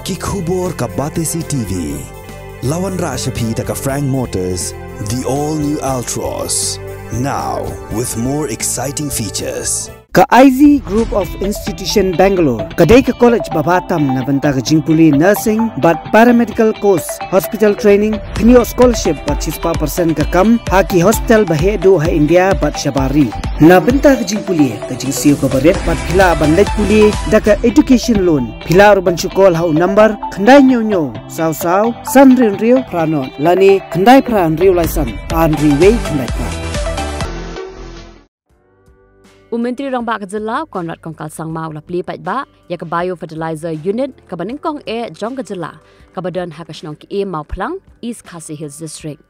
Kikubor ka Batesi TV. Lawan Rashapi taka Frank Motors, the all-new Altros. Now, with more exciting features. Ka IZ Group of Institution Bangalore, kadai ka college babatam na banta ka jingpuli nursing but paramedical course, hospital training, kniyo scholarship but 6% ka kam, haki hospital bahedo ha India but shabari. Na banta ka jingpuli ka jingsiyo ka baret but pila bandaj puli da ka education loan, pila urban chukol ha number, khandai nyo saw san rio pranon, lani khandai pran rio laisan, an riway khandai pran. Myntri Rangbah Kajala, Konrad Kongkal Sang Mau la Plie Ba, Yak Bio Fertilizer Unit, Kabaning Kong Jong Kajala, Kabadan Hakashnong Kyiem Mawphlang, East Khasi Hills District.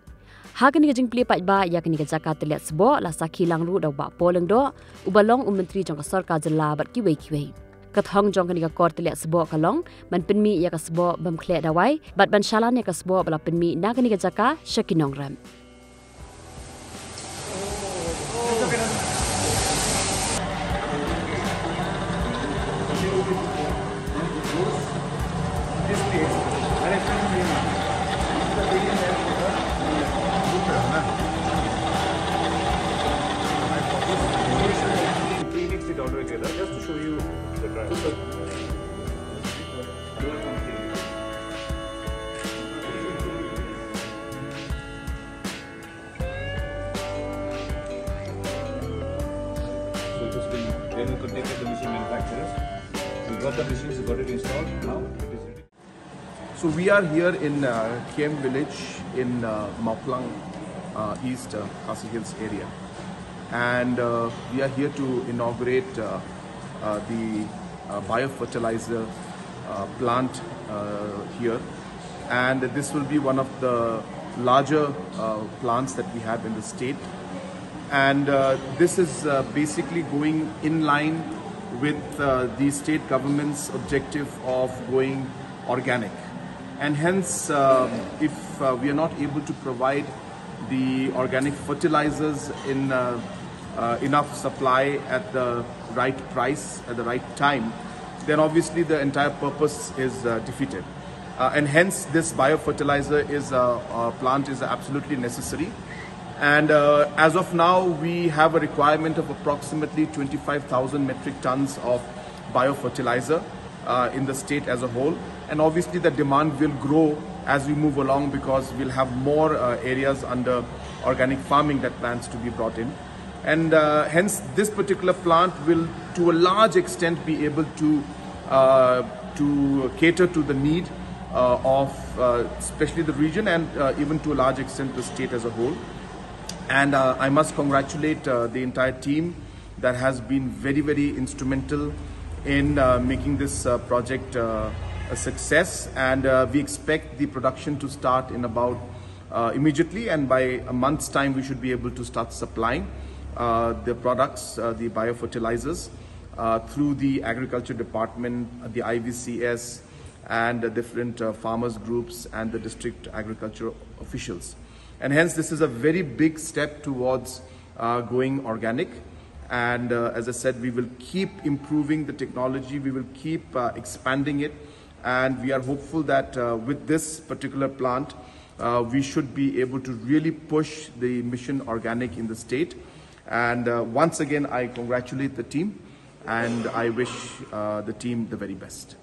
Hakan ni Jing Plie Ba, Yak ni Jaka Telet Sbo, La Saki Lang Ru Daw Ba Poleng Do, Ubalong Myntri Jong Kasor Kajala Bat Kiwei. Kathong Jong Kaniga Kor Telet Sbo Kalong, Man Penmi Yak Sbo Bam Kle Dawai, Bat Ban Shalan Yak Sbo Bala Penmi Nakaniga Jaka, Shakinong Ram. Just to show you the drive. So it has been, they will contact the machine manufacturers. We got the machines, we got it installed. Now it is ready. So we are here in Kyiem village in Mawphlang, East Khasi Hills area. And we are here to inaugurate the biofertilizer plant here, and this will be one of the larger plants that we have in the state, and this is basically going in line with the state government's objective of going organic, and hence if we are not able to provide the organic fertilizers in enough supply at the right price at the right time, then obviously the entire purpose is defeated. And hence this biofertilizer plant is absolutely necessary. And as of now, we have a requirement of approximately 25,000 metric tons of biofertilizer in the state as a whole. And obviously the demand will grow as we move along, because we'll have more areas under organic farming that plans to be brought in. And hence this particular plant will to a large extent be able to cater to the need of especially the region, and even to a large extent the state as a whole. And I must congratulate the entire team that has been very instrumental in making this project a success, and we expect the production to start in about immediately, and by a month's time we should be able to start supplying the products, the biofertilizers, through the agriculture department, the IVCS, and the different farmers groups and the district agriculture officials. And hence this is a very big step towards going organic. And as I said, we will keep improving the technology, we will keep expanding it, and we are hopeful that with this particular plant we should be able to really push the mission organic in the state. And once again, I congratulate the team, and I wish the team the very best.